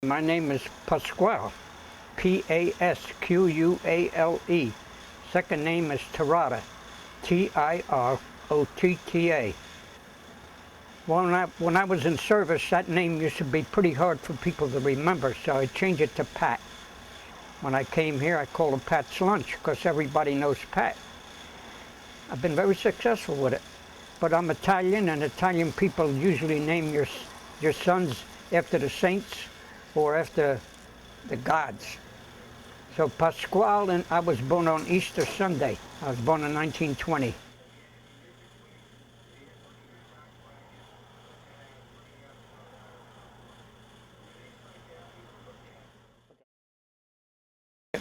My name is Pasquale, Pasquale. Second name is Tirrotta, Tirotta. When I was in service, that name used to be pretty hard for people to remember, so I changed it to Pat. When I came here, I called it Pat's Lunch because everybody knows Pat. I've been very successful with it. But I'm Italian, and Italian people usually name your sons after the saints or after the gods. So Pasquale, and I was born on Easter Sunday. I was born in 1920.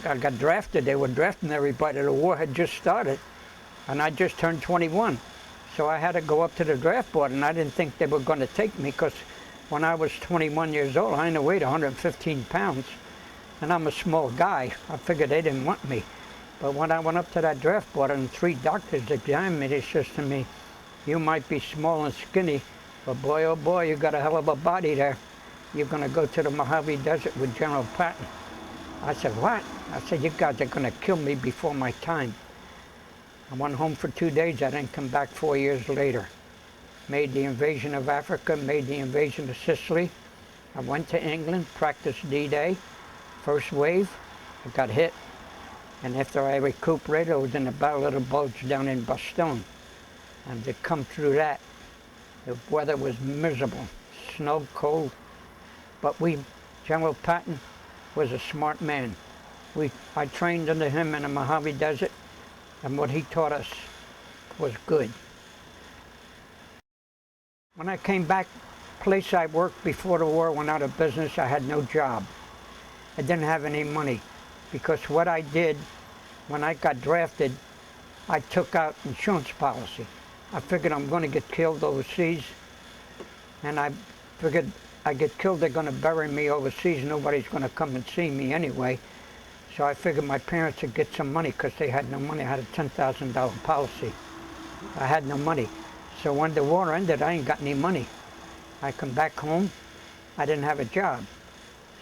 I got drafted. They were drafting everybody. The war had just started, and I just turned 21. So I had to go up to the draft board, and I didn't think they were going to take me because when I was 21 years old, I only weighed 115 pounds, and I'm a small guy. I figured they didn't want me. But when I went up to that draft board and 3 doctors examined me, they says to me, "You might be small and skinny, but boy, oh boy, you got a hell of a body there. You're going to go to the Mojave Desert with General Patton." I said, "What?" I said, "You guys are going to kill me before my time." I went home for 2 days. I didn't come back 4 years later. Made the invasion of Africa, made the invasion of Sicily. I went to England, practiced D-Day. First wave, I got hit. And after I recuperated, I was in the Battle of the Bulge down in Bastogne. And to come through that, the weather was miserable. Snow, cold. But General Patton was a smart man. I trained under him in the Mojave Desert, and what he taught us was good. When I came back, the place I worked before the war went out of business. I had no job. I didn't have any money because what I did when I got drafted, I took out insurance policy. I figured I'm going to get killed overseas, and I figured I get killed, they're going to bury me overseas. Nobody's going to come and see me anyway. So I figured my parents would get some money because they had no money. I had a $10,000 policy. I had no money. So when the war ended, I ain't got any money. I come back home, I didn't have a job.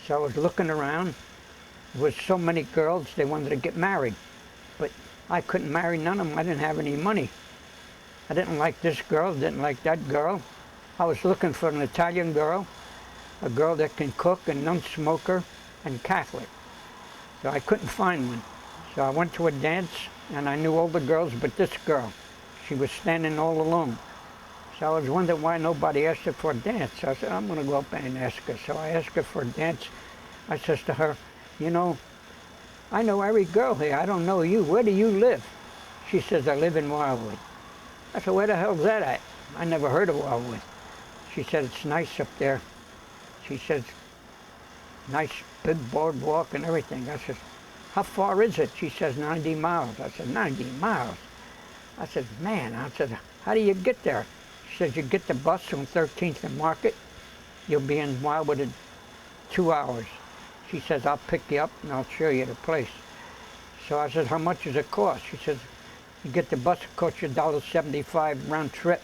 So I was looking around. There was so many girls, they wanted to get married. But I couldn't marry none of them. I didn't have any money. I didn't like this girl, didn't like that girl. I was looking for an Italian girl, a girl that can cook, a non-smoker, and Catholic. So I couldn't find one. So I went to a dance, and I knew all the girls but this girl. She was standing all alone. So I was wondering why nobody asked her for a dance. So I said, I'm going to go up and ask her. So I asked her for a dance. I says to her, "You know, I know every girl here. I don't know you. Where do you live?" She says, "I live in Wildwood." I said, "Where the hell's that at?" I never heard of Wildwood. She said, "It's nice up there." She says, "Nice big boardwalk and everything." I said, "How far is it?" She says, 90 miles. I said, 90 miles? I said, "Man," I said, "how do you get there?" She says, "You get the bus on 13th and Market. You'll be in Wildwood in 2 hours." She says, "I'll pick you up and I'll show you the place." So I said, "How much does it cost?" She says, "You get the bus, it costs you $1.75 round trip."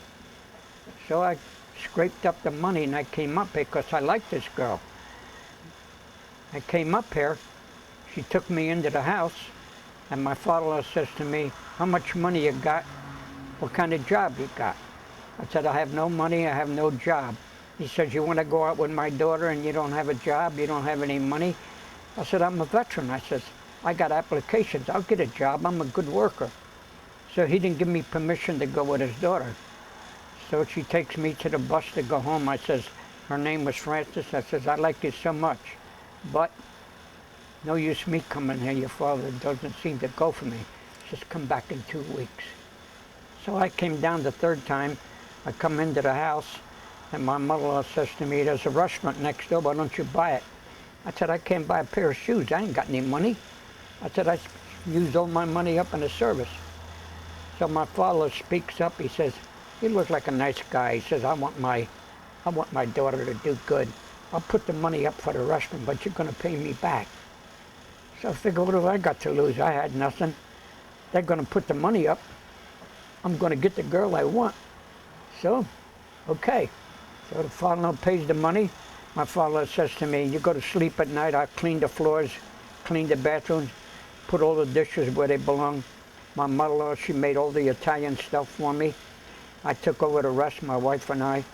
So I scraped up the money and I came up here because I liked this girl. I came up here, she took me into the house, and my father-in-law says to me, "How much money you got? What kind of job you got?" I said, "I have no money, I have no job." He says, "You want to go out with my daughter and you don't have a job, you don't have any money?" I said, "I'm a veteran." I says, "I got applications, I'll get a job, I'm a good worker." So he didn't give me permission to go with his daughter. So she takes me to the bus to go home. I says, her name was Frances. I says, "I like you so much, but no use me coming here. Your father doesn't seem to go for me. Just come back in 2 weeks." So I came down the third time. I come into the house, and my mother-in-law says to me, "There's a restaurant next door, why don't you buy it?" I said, "I can't buy a pair of shoes. I ain't got any money." I said, "I used all my money up in the service." So my father speaks up. He says, "You look like a nice guy." He says, I want my daughter to do good. I'll put the money up for the restaurant, but you're going to pay me back." So I figured, what have I got to lose? I had nothing. They're going to put the money up. I'm going to get the girl I want. So, okay. So the father-in-law pays the money. My father says to me, you go to sleep at night, I clean the floors, clean the bathrooms, put all the dishes where they belong. My mother-in-law, she made all the Italian stuff for me. I took over the rest, my wife and I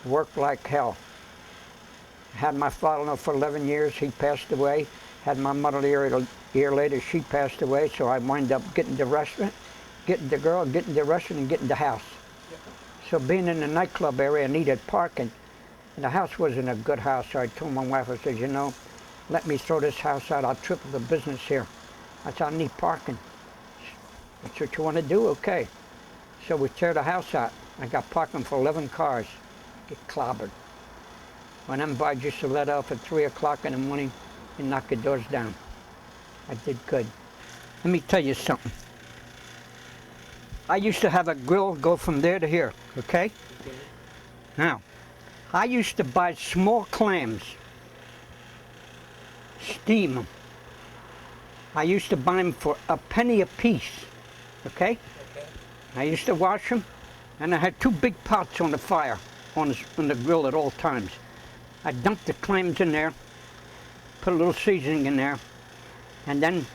worked like hell. Had my father-in-law for 11 years, he passed away. Had my mother a year later, she passed away, so I wound up getting the restaurant, getting the girl, getting the restaurant, and getting the house. So being in the nightclub area, I needed parking. And the house wasn't a good house, so I told my wife, I said, you know, let me throw this house out, I'll triple the business here. I said, I need parking. That's what you want to do? Okay. So we tear the house out. I got parking for 11 cars. Get clobbered. When them boys used to let off at 3 o'clock in the morning and knock the doors down. I did good. Let me tell you something. I used to have a grill go from there to here, okay? Now, I used to buy small clams, steam them. I used to buy them for a penny a piece, okay? I used to wash them, and I had 2 big pots on the fire, on the grill at all times. I dumped the clams in there, put a little seasoning in there, and then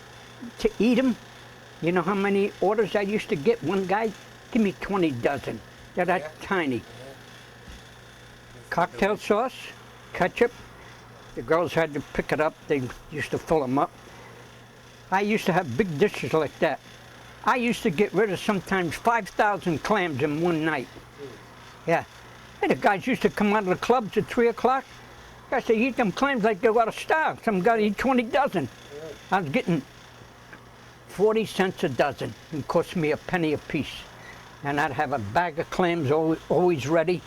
to eat them, you know how many orders I used to get? One guy, give me 20 dozen. They're that tiny. Cocktail sauce, ketchup. The girls had to pick it up. They used to fill them up. I used to have big dishes like that. I used to get rid of sometimes 5,000 clams in one night. Yeah. And the guys used to come out of the clubs at 3 o'clock. Guys, they eat them clams like they were out of style. Some guy eat 20 dozen. I was getting 40 cents a dozen. It cost me a penny a piece. And I'd have a bag of clams always ready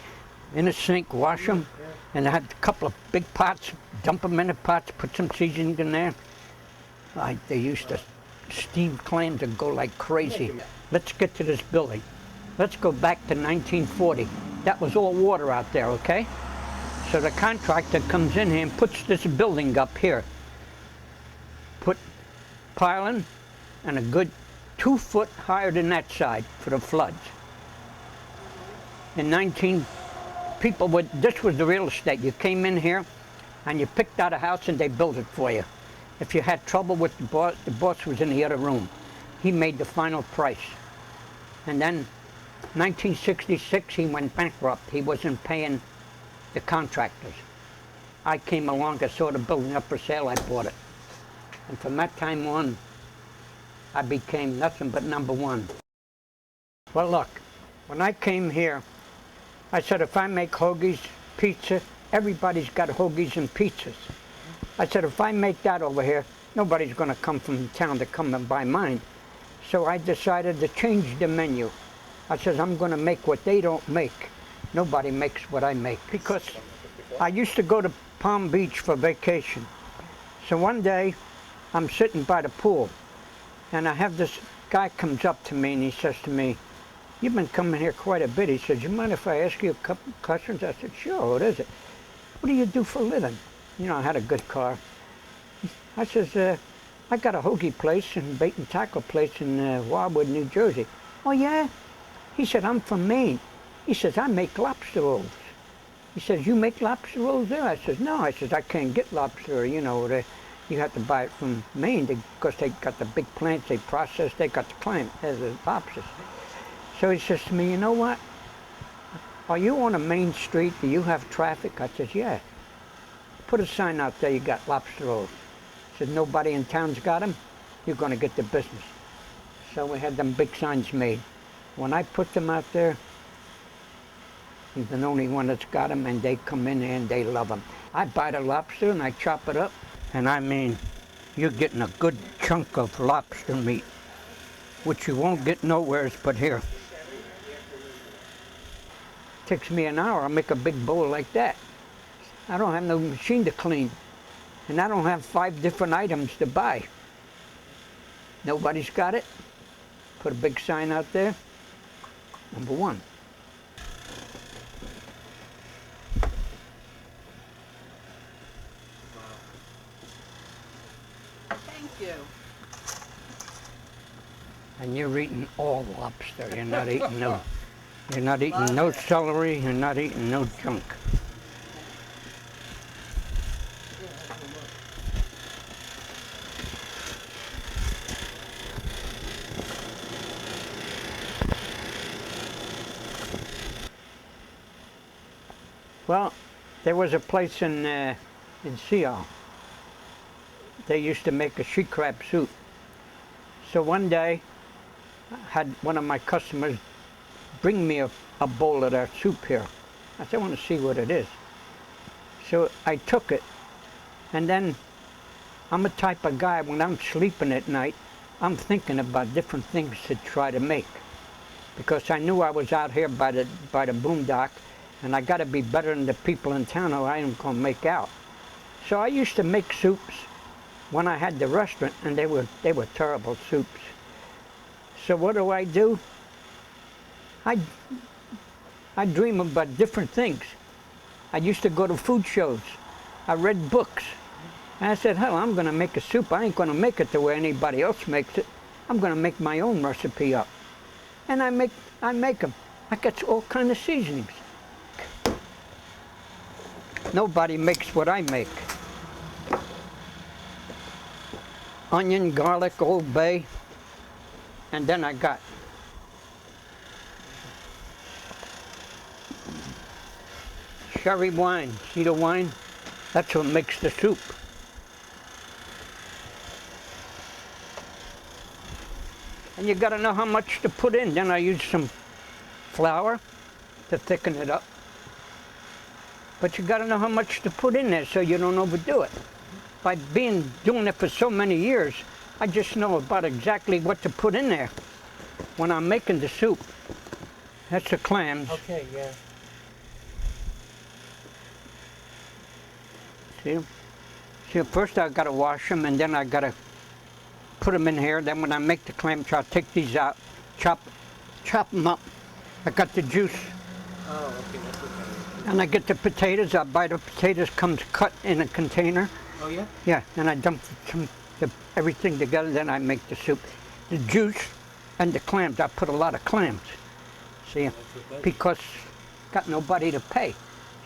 in the sink, wash them. And I had a couple of big pots, dump them in the pots, put some seasoning in there. They used to steam clams and go like crazy. Let's get to this building. Let's go back to 1940. That was all water out there, okay? So the contractor comes in here and puts this building up here. Put piling and a good 2 foot higher than that side for the floods. This was the real estate. You came in here and you picked out a house and they built it for you. If you had trouble with the boss was in the other room. He made the final price. And then 1966, he went bankrupt. He wasn't paying the contractors. I came along, I saw the building up for sale, I bought it. And from that time on, I became nothing but #1. Well, look, when I came here, I said, if I make hoagies, pizza, everybody's got hoagies and pizzas. I said, if I make that over here, nobody's going to come from town to come and buy mine. So I decided to change the menu. I said, I'm going to make what they don't make. Nobody makes what I make. Because I used to go to Palm Beach for vacation. So one day, I'm sitting by the pool, and I have this guy comes up to me and he says to me, you've been coming here quite a bit. He says, you mind if I ask you a couple questions? I said, sure, what is it? What do you do for a living? You know, I had a good car. I says, I got a hoagie place and bait and tackle place in Wildwood, New Jersey. Oh, yeah? He said, I'm from Maine. He says, I make lobster rolls. He says, you make lobster rolls there? I says, no. I says, I can't get lobster, you know, you have to buy it from Maine because they got the big plants, they process, they got the clam, the lobsters. So he says to me, you know what? Are you on a main street? Do you have traffic? I says, yeah. Put a sign out there, you got lobster rolls. He said, nobody in town's got them, you're going to get the business. So we had them big signs made. When I put them out there, he's the only one that's got them, and they come in and they love them. I buy the lobster and I chop it up, and I mean, you're getting a good chunk of lobster meat, which you won't get nowhere but here. Takes me an hour, I'll make a big bowl like that. I don't have no machine to clean, and I don't have 5 different items to buy. Nobody's got it. Put a big sign out there, #1. Thank you. And you're eating all lobster. You're not eating no celery. You're not eating no junk. Well, there was a place in Seattle. They used to make a she crab soup. So one day, I had one of my customers bring me a bowl of their soup here. I said, I want to see what it is. So I took it, and then I'm a type of guy, when I'm sleeping at night, I'm thinking about different things to try to make. Because I knew I was out here by the boondock, and I got to be better than the people in town or I ain't going to make out. So I used to make soups when I had the restaurant, and they were terrible soups. So what do? I dream about different things. I used to go to food shows. I read books. And I said, hell, I'm going to make a soup. I ain't going to make it the way anybody else makes it. I'm going to make my own recipe up. And I make them. I get all kind of seasonings. Nobody makes what I make. Onion, garlic, Old Bay, and then I got sherry wine. See the wine? That's what makes the soup. And you got to know how much to put in. Then I use some flour to thicken it up. But you got to know how much to put in there so you don't overdo it. By doing it for so many years, I just know about exactly what to put in there when I'm making the soup. That's the clams. Okay, yeah. See, first I got to wash them, and then I got to put them in here. Then when I make the clam chowder, I'll take these out, chop them up. I got the juice. Oh, okay, that's okay. And I get the potatoes. I buy the potatoes, comes cut in a container. Oh, yeah? Yeah, and I dump everything together, then I make the soup. The juice and the clams, I put a lot of clams. See, because got nobody to pay.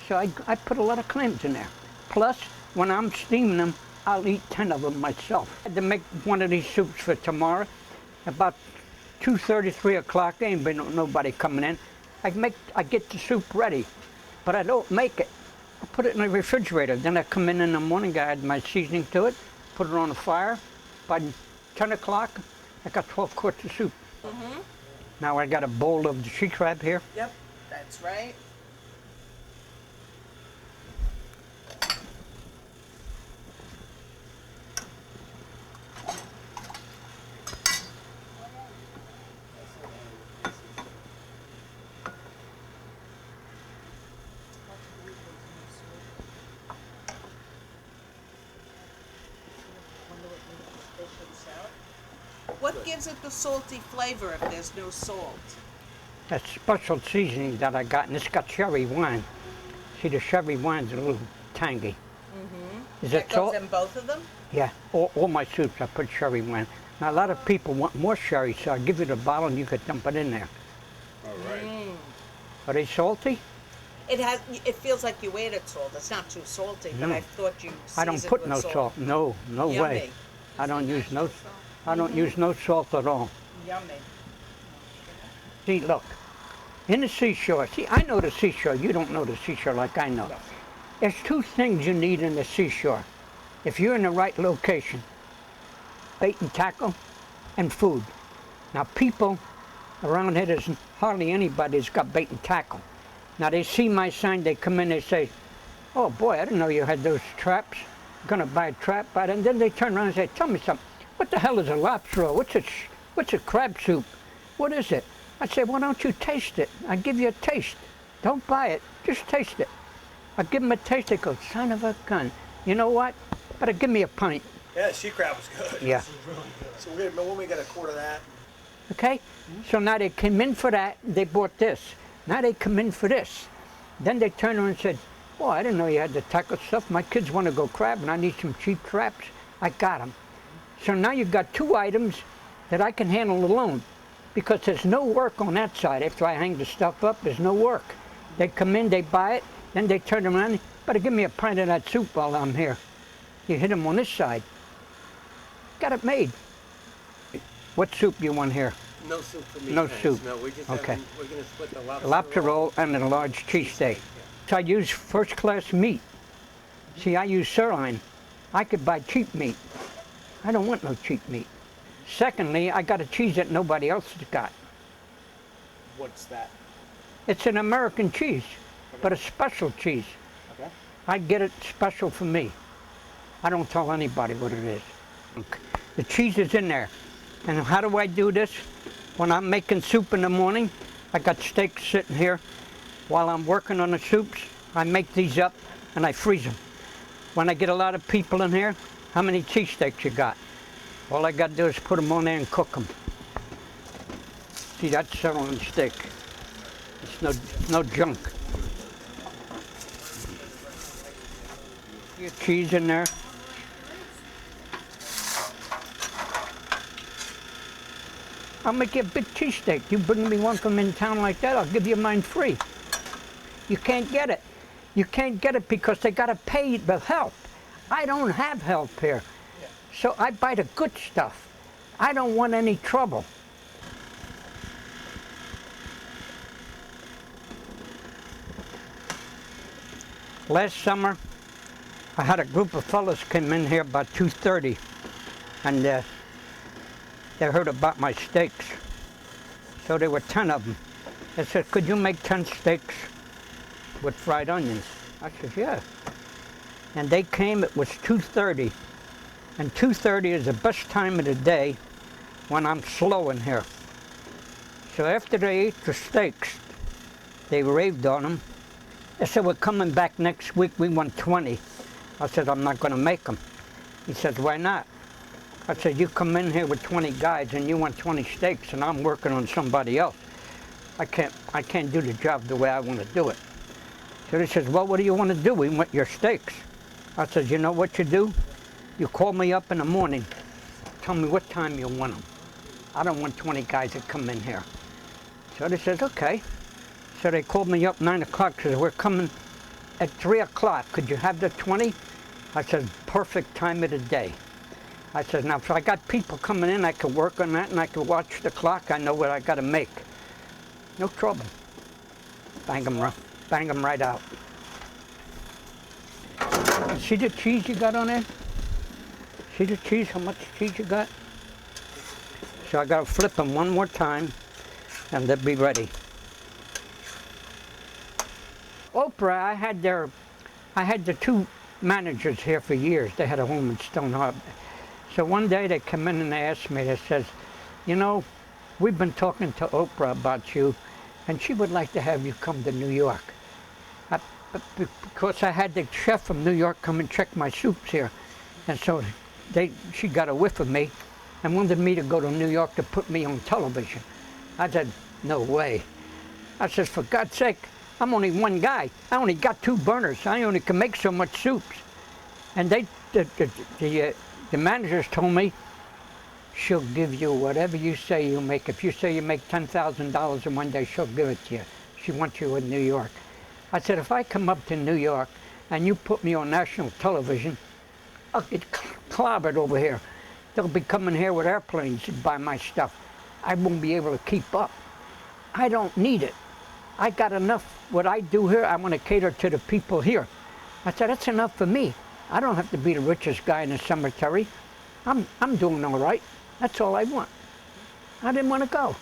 So I put a lot of clams in there. Plus, when I'm steaming them, I'll eat 10 of them myself. I had to make one of these soups for tomorrow. About 2:30, 3 o'clock, there ain't been nobody coming in. I get the soup ready, but I don't make it. I put it in the refrigerator. Then I come in the morning, I add my seasoning to it, put it on the fire. By 10 o'clock, I got 12 quarts of soup. Mm-hmm. Now I got a bowl of the she crab here. Yep, that's right. What gives it the salty flavor if there's no salt? That's special seasoning that I got, and it's got cherry wine. See, the cherry wine's a little tangy. Mm-hmm. Is that it salt? goes in both of them? Yeah, all my soups I put cherry wine. Now a lot of people want more sherry, so I give you the bottle and you could dump it in there. All right. Mm. Are they salty? It feels like you added salt. It's not too salty, but No. I thought you I don't seasoned put with no salt. No Yummy. way. I don't use no salt at all. Yummy. See, look, in the seashore, see, I know the seashore. You don't know the seashore like I know. There's two things you need in the seashore. If you're in the right location, bait and tackle and food. Now, people around here, there's hardly anybody that's got bait and tackle. Now, they see my sign, they come in, they say, oh boy, I didn't know you had those traps. I'm gonna buy a trap, and then they turn around and say, tell me something. What the hell is a lobster roll? What's a crab soup? What is it? I say, why don't you taste it? I give you a taste. Don't buy it, just taste it. I give them a taste, they go, son of a gun. You know what? Better give me a pint. Yeah, she crab was good. Yeah. Really good. So when we got a quart of that. Okay? So now they came in for that, they bought this. Now they come in for this. Then they turn around and said, oh, I didn't know you had the tackle stuff. My kids want to go crab and I need some cheap traps. I got them. So now you've got two items that I can handle alone because there's no work on that side. After I hang the stuff up, there's no work. They come in, they buy it, then they turn around, better give me a pint of that soup while I'm here. You hit them on this side. Got it made. What soup do you want here? No soup for me. No thanks. soup. No, we're just Okay. we're going to split the lobster, Lobster roll and a large cheesesteak. First, I use first-class meat. See, I use sirloin. I could buy cheap meat. I don't want no cheap meat. Secondly, I got a cheese that nobody else has got. What's that? It's an American cheese, but a special cheese. Okay. I get it special for me. I don't tell anybody what it is. The cheese is in there. And how do I do this? When I'm making soup in the morning, I got steaks sitting here. While I'm working on the soups, I make these up and I freeze them. When I get a lot of people in here, how many cheesesteaks you got? All I got to do is put them on there and cook them. See, that's sirloin steak. It's no junk. Your cheese in there. I'll make you a big cheesesteak. You bring me one from in town like that, I'll give you mine free. You can't get it. You can't get it because they got to pay the help. I don't have help here. So I buy the good stuff. I don't want any trouble. Last summer, I had a group of fellas come in here about 2:30, and they heard about my steaks. So there were 10 of them. They said, could you make 10 steaks with fried onions? I said, yeah. And they came, it was 2:30. And 2:30 is the best time of the day when I'm slow in here. So after they ate the steaks, they raved on them. They said, we're coming back next week, we want 20. I said, I'm not going to make them. He said, why not? I said, you come in here with 20 guys and you want 20 steaks and I'm working on somebody else. I can't do the job the way I want to do it. So he says, well, what do you want to do? We want your steaks. I said, you know what you do? You call me up in the morning. Tell me what time you want them. I don't want 20 guys that come in here. So they said, okay. So they called me up 9 o'clock, said, we're coming at 3 o'clock. Could you have the 20? I said, perfect time of the day. I said, now if I got people coming in, I could work on that and I could watch the clock. I know what I got to make. No trouble. Bang them right out. See the cheese you got on there? See the cheese, how much cheese you got? So I got to flip them one more time and they'll be ready. Oprah, I had the two managers here for years. They had a home in Stone Harbor. So one day they come in and they asked me, they says, you know, we've been talking to Oprah about you and she would like to have you come to New York. Because I had the chef from New York come and check my soups here. And so she got a whiff of me and wanted me to go to New York to put me on television. I said, no way. I said, for God's sake, I'm only one guy. I only got 2 burners. I only can make so much soups. And the managers told me, she'll give you whatever you say you make. If you say you make $10,000 in one day, she'll give it to you. She wants you in New York. I said, if I come up to New York and you put me on national television, I'll get clobbered over here. They'll be coming here with airplanes to buy my stuff. I won't be able to keep up. I don't need it. I got enough. What I do here, I want to cater to the people here. I said, that's enough for me. I don't have to be the richest guy in the cemetery. I'm doing all right. That's all I want. I didn't want to go.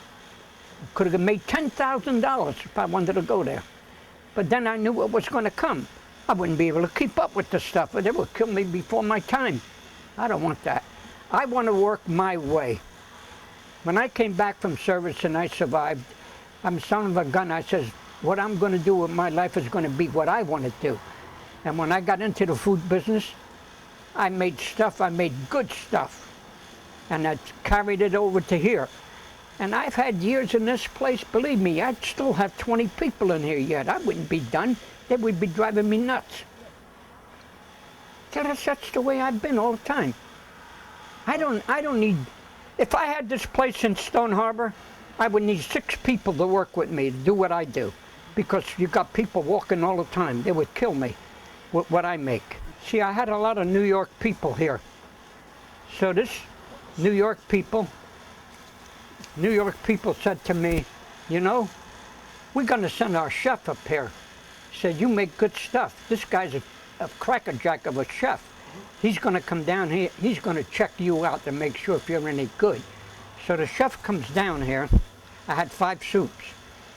Could have made $10,000 if I wanted to go there. But then I knew what was going to come. I wouldn't be able to keep up with the stuff, or they would kill me before my time. I don't want that. I want to work my way. When I came back from service and I survived, I'm son of a gun. I says, what I'm going to do with my life is going to be what I want to do. And when I got into the food business, I made stuff, I made good stuff. And I carried it over to here. And I've had years in this place, believe me, I'd still have 20 people in here yet. I wouldn't be done. They would be driving me nuts. So that's the way I've been all the time. I don't need, if I had this place in Stone Harbor, I would need 6 people to work with me to do what I do. Because you got people walking all the time. They would kill me with what I make. See, I had a lot of New York people here. So this New York people said to me, you know, we're going to send our chef up here. said, you make good stuff. This guy's a crackerjack of a chef. He's going to come down here. He's going to check you out to make sure if you're any good. So the chef comes down here. I had 5 soups.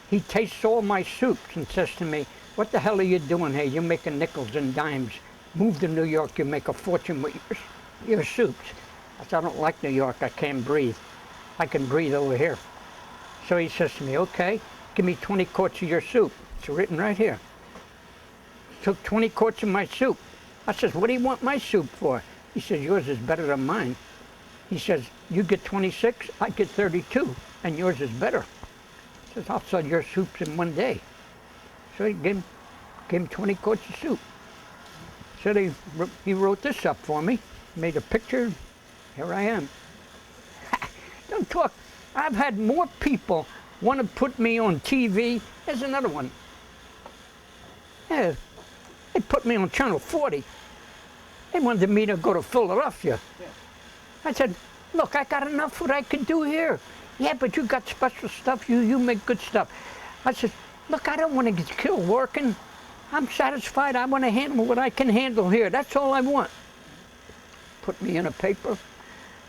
He tastes all my soups and says to me, what the hell are you doing here? You're making nickels and dimes. Move to New York, you make a fortune with your soups. I said, I don't like New York. I can't breathe. I can breathe over here. So he says to me, okay, give me 20 quarts of your soup. It's written right here. Took 20 quarts of my soup. I says, what do you want my soup for? He says, yours is better than mine. He says, you get 26, I get 32, and yours is better. He says, I'll sell your soups in one day. So he gave him 20 quarts of soup. So he wrote this up for me, made a picture. Here I am. Don't talk. I've had more people want to put me on TV. There's another one. Yeah, they put me on Channel 40. They wanted me to go to Philadelphia. Yeah. I said, look, I got enough what I can do here. Yeah, but you got special stuff. You make good stuff. I said, look, I don't want to get killed working. I'm satisfied. I want to handle what I can handle here. That's all I want. Put me in a paper,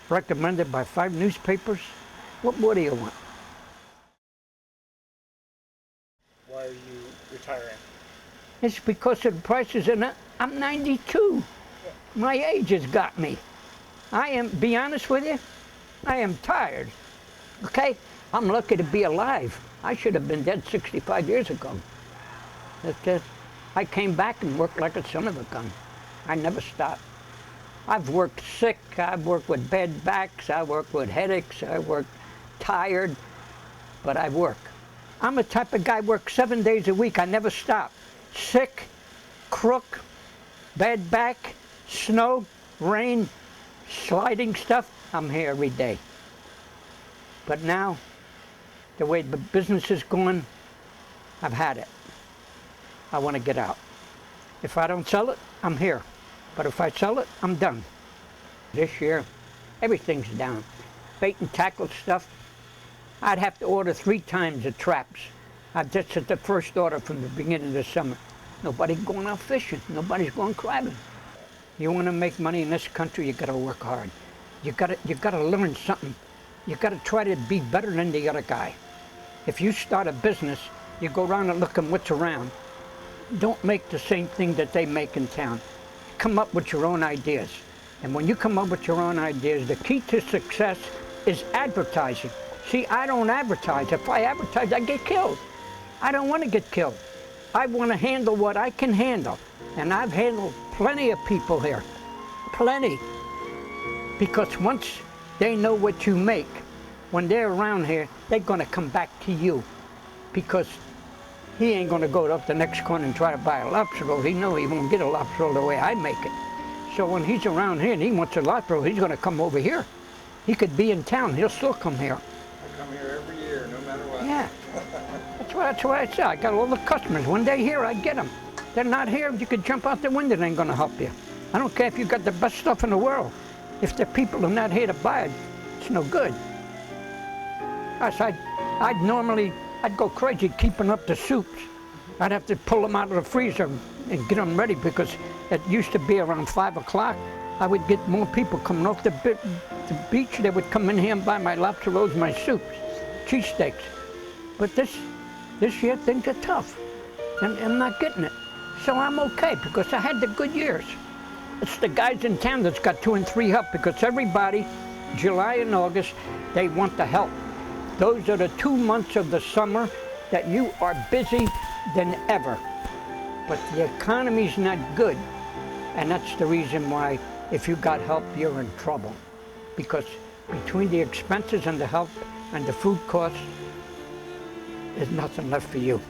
recommended by 5 newspapers. What more do you want? Why are you retiring? It's because of the prices, and I'm 92. My age has got me. Be honest with you, I am tired. Okay? I'm lucky to be alive. I should have been dead 65 years ago. I came back and worked like a son of a gun. I never stopped. I've worked sick, I've worked with bad backs, I worked with headaches, I worked tired, but I work. I'm the type of guy who works 7 days a week, I never stop. Sick, crook, bad back, snow, rain, sliding stuff, I'm here every day. But now, the way the business is going, I've had it. I want to get out. If I don't sell it, I'm here. But if I sell it, I'm done. This year, everything's down. Bait and tackle stuff, I'd have to order 3 times the traps. That's at the first order from the beginning of the summer. Nobody's going out fishing. Nobody's going crabbing. You want to make money in this country, you got to work hard. You got to learn something. You got to try to be better than the other guy. If you start a business, you go around and look at what's around. Don't make the same thing that they make in town. Come up with your own ideas. And when you come up with your own ideas, the key to success is advertising. See, I don't advertise. If I advertise, I get killed. I don't want to get killed. I want to handle what I can handle. And I've handled plenty of people here. Plenty. Because once they know what you make, when they're around here, they're going to come back to you. Because he ain't going to go up the next corner and try to buy a lobster roll. He knows he won't get a lobster roll the way I make it. So when he's around here and he wants a lobster roll, he's going to come over here. He could be in town. He'll still come here. I come here every year, no matter what. Yeah. That's why I say I got all the customers. When they're here, I get them. They're not here, you could jump out the window, they ain't going to help you. I don't care if you got the best stuff in the world. If the people are not here to buy it, it's no good. I'd go crazy keeping up the soups. I'd have to pull them out of the freezer and get them ready because it used to be around 5 o'clock. I would get more people coming off the beach. They would come in here and buy my lobster rolls, my soups, cheesesteaks. But this year things are tough, and I'm not getting it. So I'm okay because I had the good years. It's the guys in town that's got 2 and 3 help because everybody, July and August, they want the help. Those are the 2 months of the summer that you are busy than ever. But the economy's not good. And that's the reason why if you got help, you're in trouble. Because between the expenses and the help and the food costs, there's nothing left for you.